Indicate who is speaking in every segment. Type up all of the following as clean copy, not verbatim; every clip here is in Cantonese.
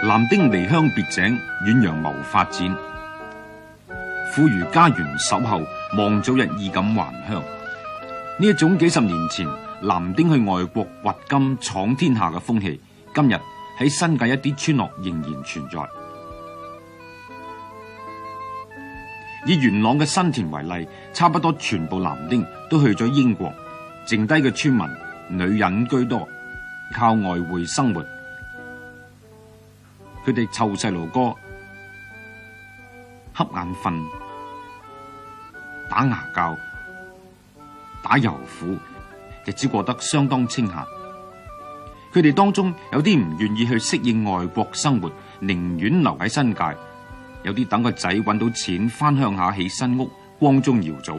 Speaker 1: 男丁離鄉別井，遠洋謀發展，婦孺家園守候，望早日衣錦還鄉。呢一種幾十年前男丁去外國掘金闖天下嘅風氣，今日喺新界一啲村落仍然存在。以元朗嘅新田為例，差不多全部男丁都去咗英國，剩低嘅村民女人居多，靠外匯生活。佢哋湊細路哥、瞌眼瞓、打牙鉸、打油虎，日子過得相當清閒。佢哋當中有啲唔願意去適應外國生活，寧願留喺新界；有啲等個仔搵到錢，返鄉下起新屋，光宗耀祖；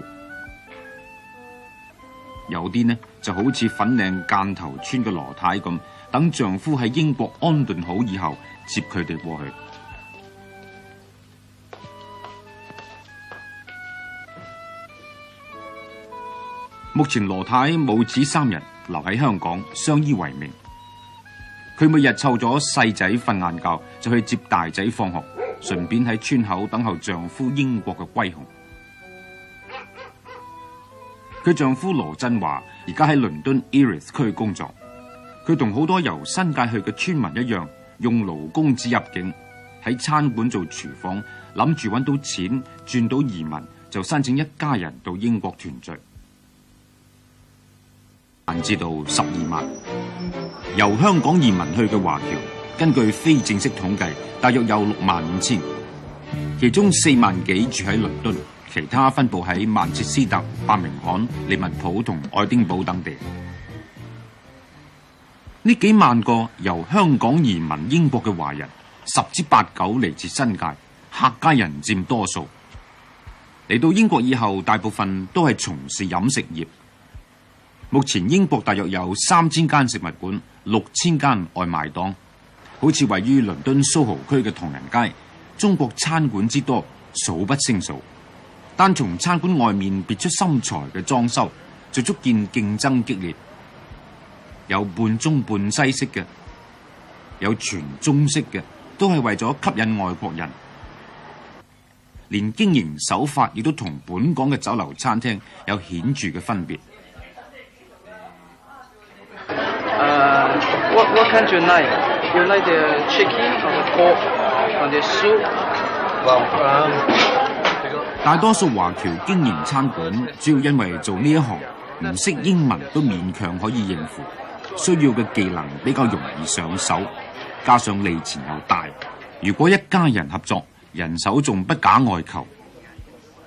Speaker 1: 有啲呢就好似粉嶺間頭村嘅羅太咁，等丈夫喺英國安頓好以後，接佢哋過去。目前羅太母子三人留喺香港，相依為命。佢每日湊咗細仔瞓晏覺，就去接大仔放學，順便喺村口等候丈夫英國嘅歸鴻。佢丈夫羅振華而家喺倫敦 Erith 區工作，佢同好多由新界去嘅村民一樣，用勞工紙入境，喺餐館做廚房，諗住揾到錢轉到移民，就申請一家人到英國團聚。至到12萬，由香港移民去嘅華僑，根據非正式統計，大約有65000，其中4萬幾住喺倫敦，其他分布喺曼徹斯特、伯明翰、利物浦同愛丁堡等地。呢幾萬個由香港移民英國嘅華人，10之8九嚟自新界，客家人佔多數。嚟到英國以後，大部分都係從事飲食業。目前英國大約有3000間食物館、6000間外賣檔，好似位於倫敦蘇豪區嘅唐人街，中國餐館之多，數不勝數。單從餐館外面別出心裁嘅裝修，就足見競爭激烈。有半中半西式嘅，有全中式嘅，都係為咗吸引外國人。連經營手法亦都同本港嘅酒樓餐廳有顯著嘅分別。
Speaker 2: What kind you like? You like the chicken or the pork or the soup? Well,
Speaker 1: 大多數華僑經營餐館，主要因為做呢一行唔識英文都勉強可以應付，需要嘅技能比較容易上手，加上利錢又大。如果一家人合作，人手仲不假外求。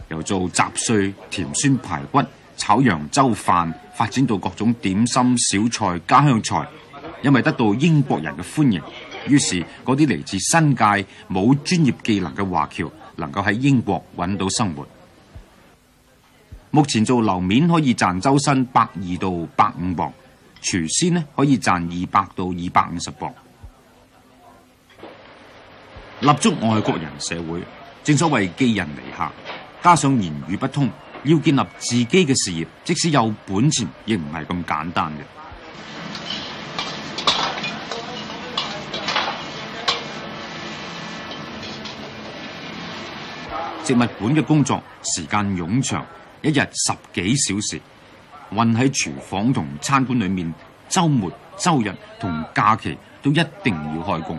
Speaker 1: 由做雜碎、甜酸排骨、炒揚州飯，發展到各種點心、小菜、家鄉菜。因為得到英國人嘅歡迎，於是嗰啲嚟自新界冇專業技能嘅華僑能夠喺英國揾到生活。目前做樓面可以賺周薪120到150磅，廚師呢可以賺200到250磅。立足外國人社會，正所謂寄人籬下，加上言語不通，要建立自己嘅事業，即使有本錢，亦唔係咁簡單嘅。食物館嘅工作時間冗長，一日10幾小時，混喺廚房同餐館裏面，週末、週日同假期都一定要開工。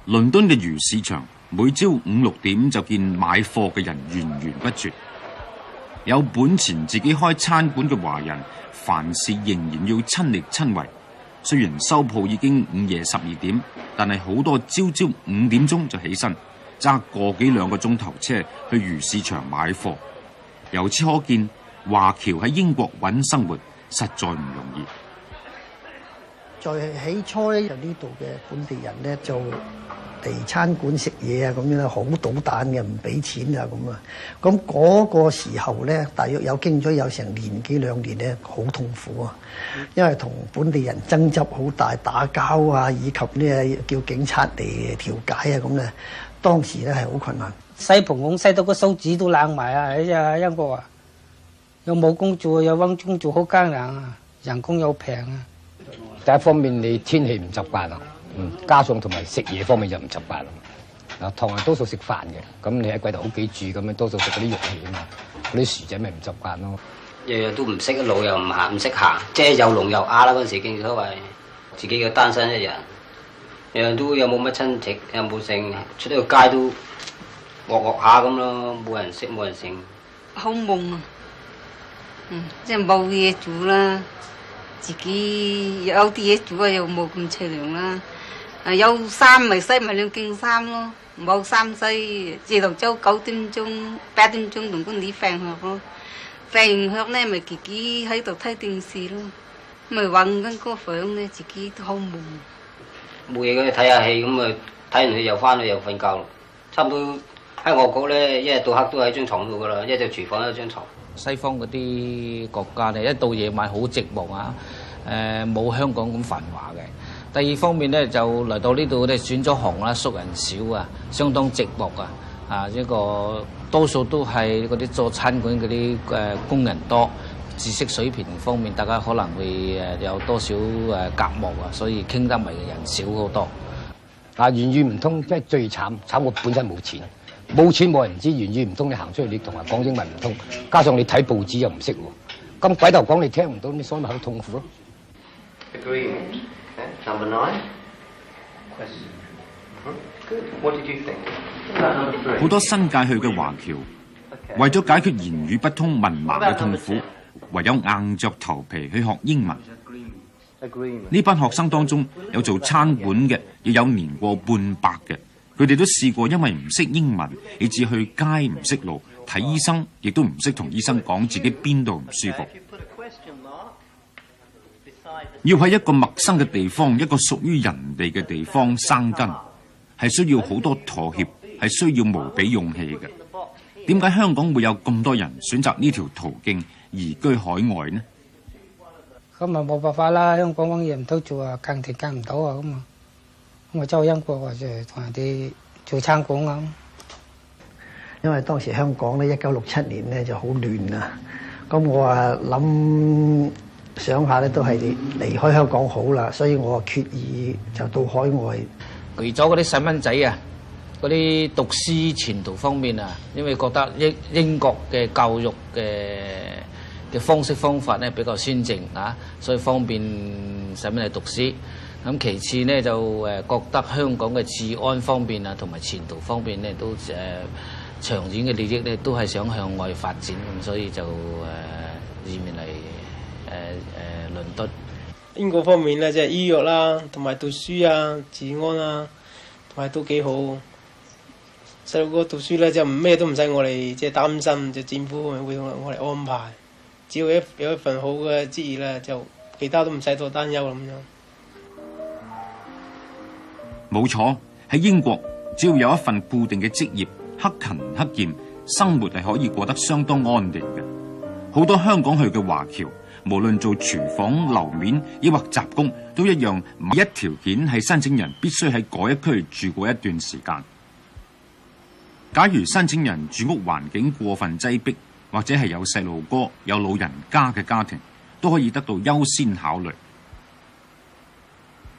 Speaker 1: 倫敦嘅魚市場每朝5、6點就見買貨嘅人源源不絕。有本錢自己開餐館嘅華人，凡事仍然要親力親為。雖然收鋪已經午夜12點，但係好多朝5點鐘就起身，揸個幾兩個鐘頭車去魚市場買貨。由此可見，華僑喺英國揾生活實在唔容易。
Speaker 3: 在起初咧，就呢度嘅本地人咧就嚟餐館食嘢啊，咁樣咧好搗蛋嘅，唔俾錢啊咁啊。咁嗰個時候咧，大約有經咗有成年幾2年咧，好痛苦啊，因為同本地人爭執好大，打交啊，以及呢叫警察嚟調解啊咁咧，當時咧係好困難。
Speaker 4: 西蓬孔西到個手指都冷埋啊！喺英國啊，又冇工做，又揾工做好艱難啊，人工又平啊。
Speaker 5: 第一方面你天氣唔習慣啦，加上同埋食嘢方面就唔習慣啦。嗱，唐人多數食飯嘅，咁你喺櫃頭屋企住咁樣，多數食嗰啲肉氣啊嘛，嗰啲薯仔咪唔習慣咯。
Speaker 6: 樣樣都唔識，路又唔識行，即係又聾又啞啦嗰陣時，正所謂自己嘅單身一人，樣樣都有冇乜親戚，有冇剩，出到個街都惡下咁咯，冇人識冇人剩。
Speaker 7: 好悶啊！即係冇嘢做啦，自己有啲嘢做啊，又冇咁凄涼啦。有衫咪洗埋兩件衫咯，冇衫洗，朝頭早9點鐘、8點鐘同工啲放學咯。放完學咧，咪自己喺度睇電視咯，咪混緊個房咧，自己都好悶。
Speaker 6: 冇嘢嘅睇下戲咁啊，睇完戲又翻去又瞓覺咯。差唔多喺外國咧，一日到黑都喺張床度噶啦，一隻廚房一張床。
Speaker 8: 西方嗰啲國家咧，一到夜晚好寂寞啊，冇香港咁繁華嘅。第二方面咧，就嚟到呢度咧，選咗行啦，熟人少啊，相當寂寞啊，一個多數都係嗰啲做餐館嗰啲工人多，知識水平方面大家可能會有多少隔膜啊，所以傾得埋嘅人少好多。
Speaker 5: 啊，粵語唔通，即係最慘，我本身冇錢。冇錢冇人知，粵語唔通，你行出去你同人講英文唔通，加上你睇報紙又唔識喎，咁鬼頭講你聽唔到，你所以咪好痛苦咯。
Speaker 9: Number 9. Question. Good. What did you think?
Speaker 1: 好多新界去嘅華僑，為咗解決言語不通文盲嘅痛苦，唯有硬着頭皮去學英文。呢班學生當中有做餐館嘅，亦有年過半百嘅。佢哋都試過因為唔識英文，以至去街唔識路，睇醫生亦都唔識同醫生講自己邊度唔舒服。要喺一個陌生嘅地方，一個屬於人哋嘅地方生根，係需要好多妥協，係需要無比勇氣嘅。點解香港會有咁多人選擇呢條途徑移居海外呢？
Speaker 4: 咁咪冇辦法啦，香港嘢唔到做啊，更停更唔到啊，咁啊，咁啊走英國或者同人哋做餐館啊。
Speaker 3: 因為當時香港咧1967年咧就好亂啊，咁我諗想下咧都係離開香港好啦，所以我決意就到海外。
Speaker 8: 除咗嗰啲細蚊仔啊，嗰啲讀書前途方面啊，因為覺得英國嘅教育嘅方式方法咧比較先進啊，所以方便細蚊仔讀書。咁其次咧就覺得香港嘅治安方面啊，同埋前途方面咧都長遠嘅利益咧都係想向外發展，咁所以就移民嚟倫敦。
Speaker 10: 英國方面咧，即係醫藥啦，同埋讀書啊、治安啊，同埋都幾好。細路哥讀書咧，就咩都唔使我哋即係擔心，就政府會同我哋安排。只要有一份好嘅職業咧，就其他都唔使多擔憂咁樣。
Speaker 1: 冇錯，喺英國只要有一份固定嘅職業，克勤克儉，生活係可以過得相當安定嘅。好多香港去嘅華僑，無論做廚房、樓面，抑或雜工，都一樣。一條件係申請人必須喺嗰一區住過一段時間。假如申請人住屋環境過分擠迫，或者係有細路哥、有老人家嘅家庭，都可以得到優先考慮。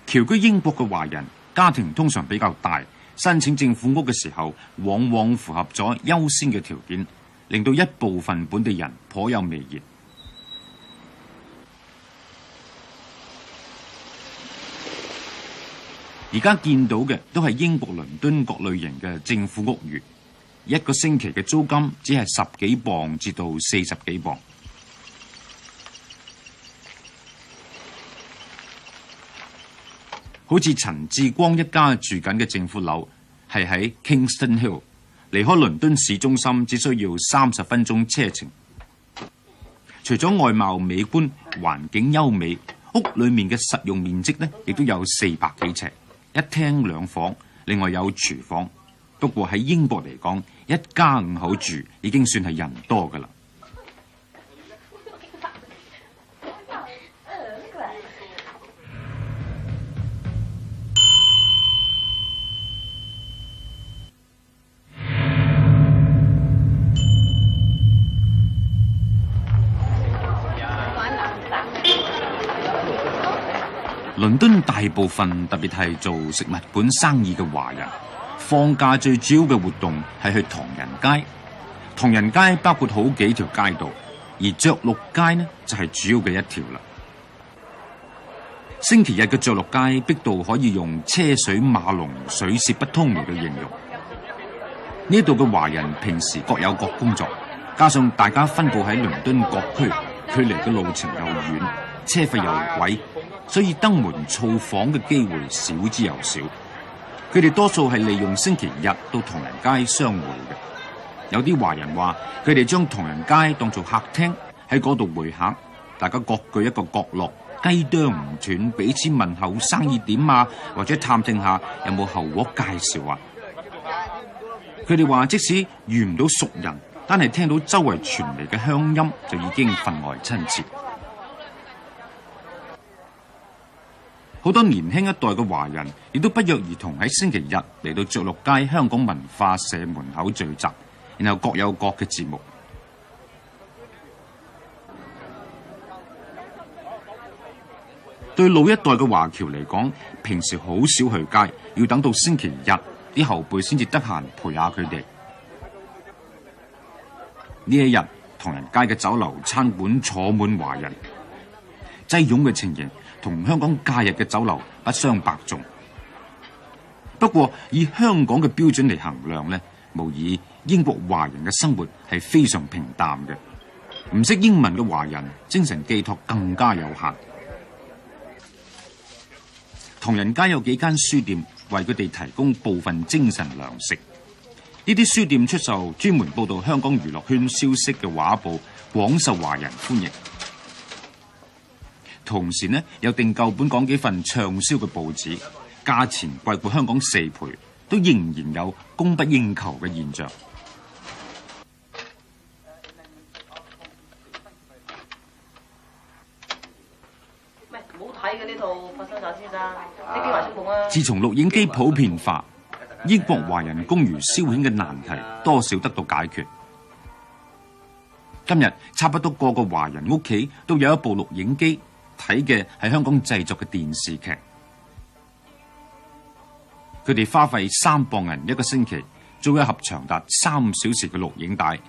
Speaker 1: 僑居英國嘅華人家庭通常比較大，申請政府屋嘅時候，往往符合咗優先嘅條件，令到一部分本地人頗有微言。而家見到嘅都係英國倫敦各類型嘅政府屋宇，一個星期嘅租金只係10幾磅至到40幾磅。好似陳志光一家住緊嘅政府樓，係喺 Kingston Hill， 離開倫敦市中心只需要30分鐘車程。除咗外貌美觀、環境優美，屋裏面嘅實用面積呢，亦都有400幾尺，一廳2房，另外有廚房。不過喺英國嚟講，一家5口住已經算係人多㗎喇。倫敦大部分特別係做食物館生意嘅華人，放假最主要嘅活動係去唐人街。唐人街包括好幾條街道，而着陸街呢就係主要嘅一條啦。星期日嘅着陸街逼到可以用車水馬龍、水泄不通嚟到形容。呢度嘅華人平時各有各工作，加上大家分佈喺倫敦各區，距離嘅路程又遠，車費又貴，所以登門造訪嘅機會少之又少。佢哋多數係利用星期日到唐人街相會嘅。有啲華人話，佢哋將唐人街當做客廳，喺嗰度會客，大家各據一個角落，雞啄唔斷，彼此問候生意點啊，或者探聽下有冇後鑊介紹啊。佢哋話，即使遇唔到熟人，單係聽到周圍傳嚟嘅鄉音，就已經分外親切。好多年輕一代嘅華人亦都不約而同喺星期日嚟到着陸街香港文化社門口聚集，然後各有各嘅節目。對老一代嘅華僑嚟講，平時好少去街，要等到星期日啲後輩先至得閒陪下佢哋。呢一日，唐人街嘅酒樓餐館坐滿華人，擠擁嘅情形同香港假日嘅酒樓不相伯仲。不過以香港嘅標準嚟衡量呢，無疑英國華人嘅生活係非常平淡嘅。唔識英文嘅華人精神寄託更加有限。唐人街有幾間書店為佢哋提供部分精神糧食。呢啲書店出售專門報道香港娛樂圈消息嘅畫報，廣受華人歡迎。同時呢，有訂購本港幾份暢銷嘅報紙，價錢貴過香港4倍，都仍然有供不應求嘅現象。自從錄影機普遍化，英國華人公餘消遣嘅難題多少得到解決。今日差不多個個華人屋企都有一部錄影機，睇嘅係香港製作嘅電視劇。佢哋花費3磅銀一個星期，租一盒長達3小時嘅錄影帶。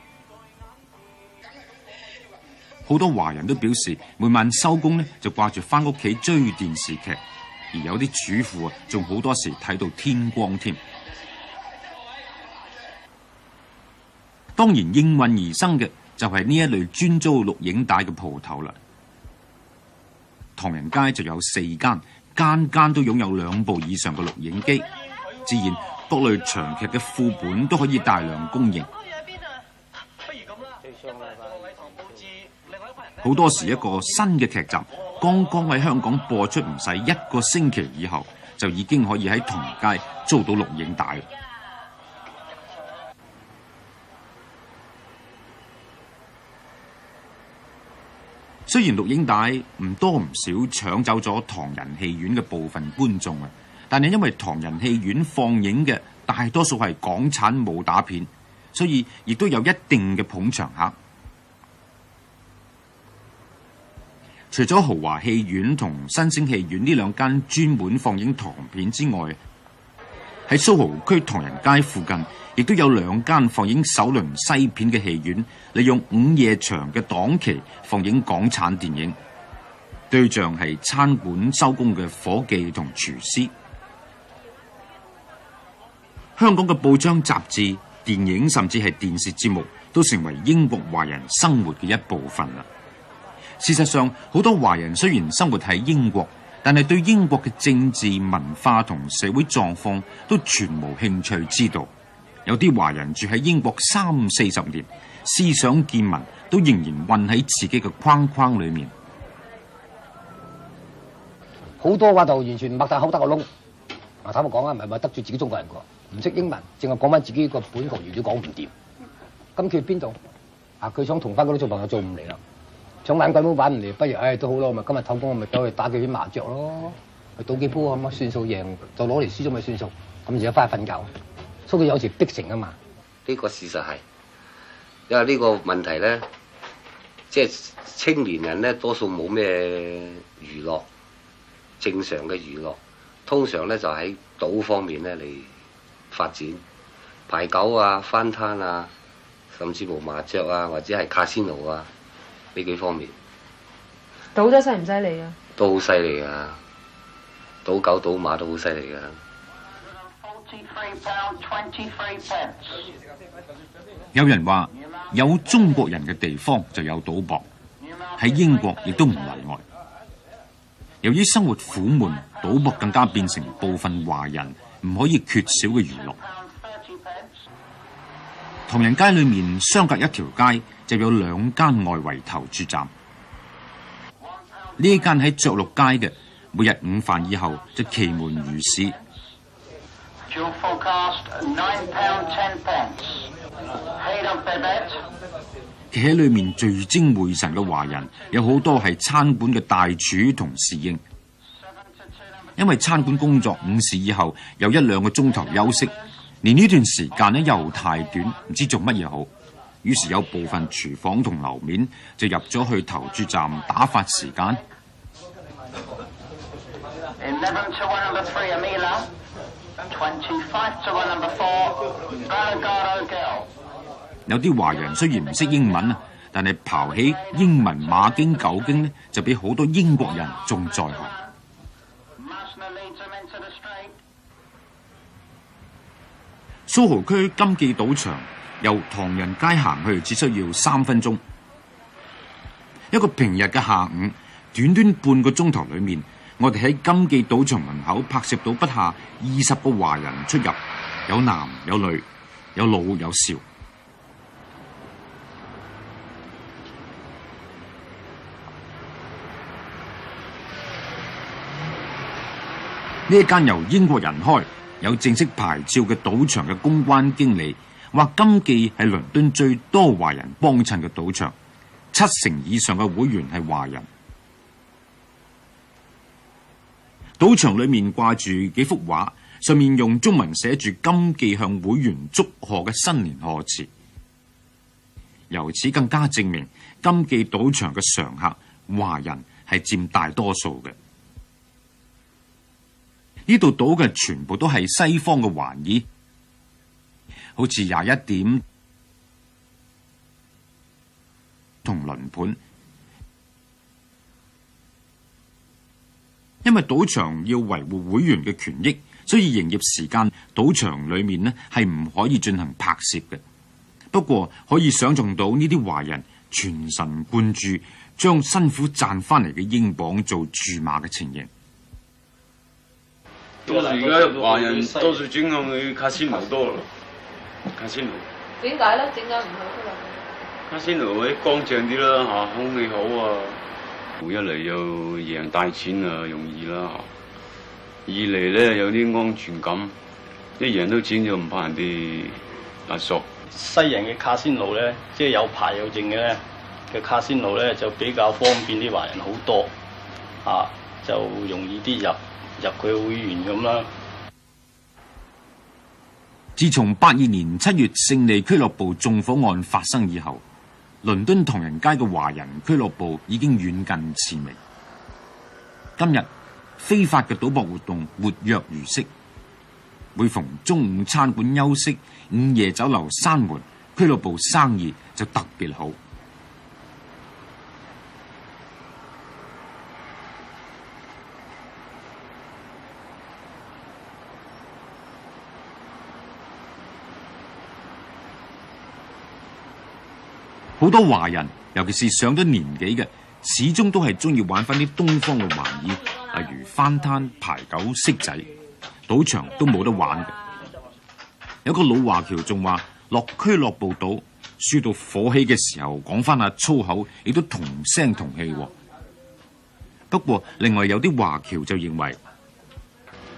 Speaker 1: 好多華人都表示，每晚收工就掛住返屋企追電視劇，而有啲主婦仲好多時睇到天光添。當然應運而生嘅就係呢一類專租錄影帶嘅鋪頭啦。唐人街就有4間，間間都擁有2部以上嘅錄影機，自然各類長劇嘅副本都可以大量供應。好多時一個新嘅劇集剛剛喺香港播出，唔使1個星期以後，就已經可以喺唐人街租到錄影帶。雖然錄影帶唔多唔少搶走咗唐人戲院嘅部分觀眾啊，但係因為唐人戲院放映嘅大多數係港產武打片，所以亦都有一定嘅捧場客。除咗豪華戲院同新星戲院呢2間專門放映唐片之外，喺蘇豪區唐人街附近，亦都有2間放映首輪西片嘅戲院，利用午夜場嘅檔期放映港產電影，對象係餐館收工嘅伙計同廚師。香港嘅報章雜誌、電影甚至係電視節目，都成為英國華人生活嘅一部分啦。事實上，好多華人雖然生活喺英國，但係對英國嘅政治、文化同社會狀況都全無興趣知道。有啲華人住喺英國30-40年，思想見聞都仍然混喺自己嘅框框裏面。
Speaker 5: 好多話就完全擘大口得個窿。坦白講啊，唔係話得罪自己中國人㗎，唔識英文，淨係講翻自己個本國語都講唔掂。咁佢邊度？佢想同翻嗰啲做朋友做唔嚟啦。想玩鬼都玩唔嚟，不如都好咯，咪今日唞工，我咪走去打幾啲麻雀咯，去賭幾鋪咁啊，算數贏就攞嚟輸咗咪算數，咁而家翻去瞓覺。所以佢有時逼成啊嘛。
Speaker 11: 呢個事實係，因為呢個問題咧，即係青年人咧多數冇咩娛樂，正常嘅娛樂，通常咧就喺賭方面咧嚟發展，牌九啊、翻攤啊，甚至乎麻雀啊，或者係卡仙奴啊呢幾方面。
Speaker 12: 賭得犀唔犀利啊？
Speaker 11: 都好犀利啊！賭狗賭馬都好犀利噶。
Speaker 1: 有人話有中國人嘅地方就有賭博，喺英國亦都唔例外。由於生活苦悶，賭博更加變成部分華人唔可以缺少嘅娛樂。唐人街裏面相隔一條街就有2間外圍投注站。呢一間喺着陸街嘅，每日午飯以後就其門如市。企喺裏面聚精會神嘅華人有好多係餐館嘅大廚同侍應，因為餐館工作午市以後有1-2個鐘頭休息，連呢段時間呢又太短，唔知做乜嘢好。於是有部分廚房同樓面就入咗去投注站打發時間。有啲華人雖然唔識英文啊，但係刨起英文馬經九經呢，就比好多英國人仲在行。蘇豪區金記賭場由唐人街行去只需要3分鐘。一個平日嘅下午，短短半個鐘頭裏面，我哋喺金記賭場門口拍攝到不下20個華人出入，有男有女，有老有少。呢一間由英國人開、有正式牌照嘅賭場嘅公關經理話，金記係倫敦最多華人幫襯嘅賭場，70%以上嘅會員係華人。賭場裏面掛住幾幅畫，上面用中文寫住金記向會員祝賀嘅新年賀詞，由此更加證明金記賭場嘅常客華人係佔大多數嘅。呢度賭嘅全部都係西方嘅玩意，好似21點同輪盤。因為賭場要維護會員嘅權益，所以營業時間賭場裏面呢係唔可以進行拍攝嘅。不過可以想象到呢啲華人全神貫注，將辛苦賺翻嚟嘅英鎊做注碼嘅情形。
Speaker 13: 多數而家華人多數轉向去卡仙奴多啦，卡仙奴。
Speaker 12: 點解咧？點解唔去咧？
Speaker 13: 卡仙奴嗰啲乾淨啲啦，嚇空氣好啊。一嚟又贏大錢啊，容易啦。二嚟咧有啲安全感，一贏到錢就唔怕人哋勒索。
Speaker 14: 西人嘅卡仙奴咧，即係有牌有證嘅咧嘅卡仙奴咧，就比較方便啲華人好多，就容易啲入佢會員咁啦。
Speaker 1: 自從82年7月勝利俱樂部縱火案發生以後，倫敦唐人街嘅華人俱樂部已經遠近馳微。今日非法嘅賭博活動活躍如昔，每逢中午餐館休息、午夜酒樓閂門，俱樂部生意就特別好。好多華人，尤其是上咗年紀嘅，始終都係中意玩翻啲東方嘅玩意，例如翻攤、牌九、骰仔，賭場都冇得玩嘅。有個老華僑仲話，落俱樂部賭，輸到火起嘅時候，講翻下粗口，亦都同聲同氣。不過，另外有啲華僑就認為，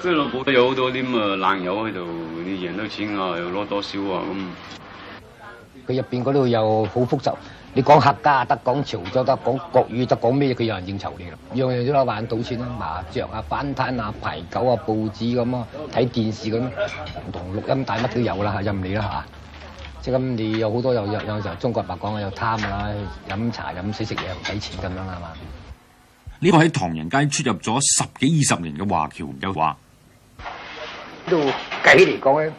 Speaker 13: 俱樂部有好多啲咁嘅爛友喺度，你贏到錢啊，又攞多少啊咁。
Speaker 5: 佢入邊嗰度又好複雜，你講客家得，講潮州得，講國語得，講咩佢有人應酬你啦。樣樣都有玩賭錢啦，麻雀啊、翻攤啊、牌九啊、報紙咁啊，睇電視咁，同錄音帶乜都有啦，任你啦嚇。即係咁，你有好多有時候中國白講有貪啦，飲茶飲水食嘢唔使錢咁樣係嘛。
Speaker 1: 呢個喺唐人街出入咗10幾20年嘅華僑有話，
Speaker 5: 呢度計起嚟講咧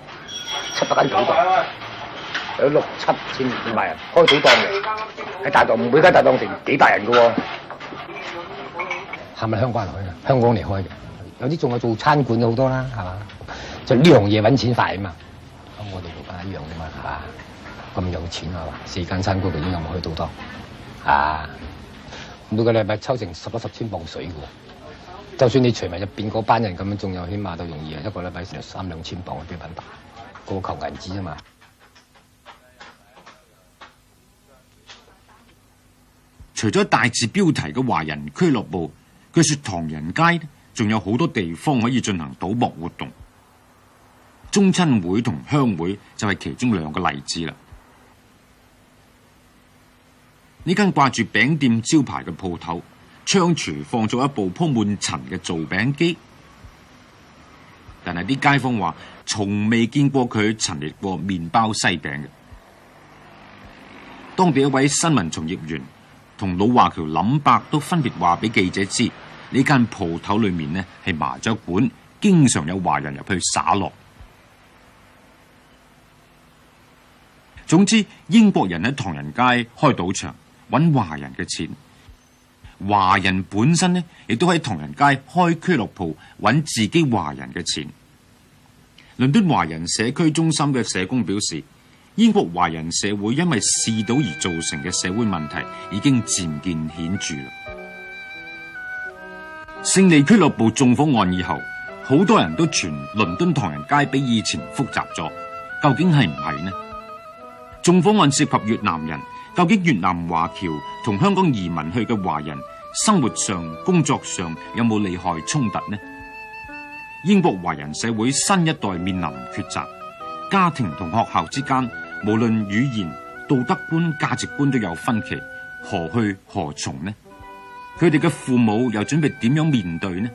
Speaker 5: ，700間賭檔，有6、7千幾萬人開賭檔嘅，喺大檔每間大檔成幾百人嘅喎，係咪香港人開嘅？香港嚟開嘅，有啲仲有做餐館好多啦，係嘛？就呢樣嘢揾錢快啊嘛，咁我哋做翻一樣啫嘛，係嘛？咁有錢係嘛？4間餐館佢已經有冇開賭檔啊？每個禮拜抽成11、10千磅水嘅喎，就算你除埋入邊嗰班人咁樣，仲有起碼都容易啊！一個禮拜成3、2千磅嘅標品大，個個求銀紙啊嘛。
Speaker 1: 除咗大字標題嘅華人俱樂部，據說唐人街仲有好多地方可以進行賭博活動，中親會同鄉會就係其中2個例子啦。呢間掛住餅店招牌嘅鋪頭，窗廚放咗一部鋪滿塵嘅做餅機，但係啲街坊話從未見過佢陳列過麵包西餅嘅。當地一位新聞從業員同老華僑林伯都分別話俾記者知，呢間鋪頭裏面呢係麻雀館，經常有華人入去耍樂。總之，英國人喺唐人街開賭場，揾華人嘅錢，華人本身呢亦都喺唐人街開俱樂部揾自己華人嘅錢。倫敦華人社區中心嘅社工表示，英國華人社會因為嗜賭而造成嘅社會問題已經漸見顯著啦。勝利俱樂部縱火案以後，好多人都傳倫敦唐人街比以前複雜咗，究竟係唔係呢？縱火案涉及越南人，究竟越南華僑同香港移民去嘅華人生活上、工作上有冇利害衝突呢？英國華人社會新一代面臨抉擇，家庭同學校之間無論語言、道德觀、價值觀都有分歧，何去何從呢？佢哋嘅父母又準備點樣面對呢？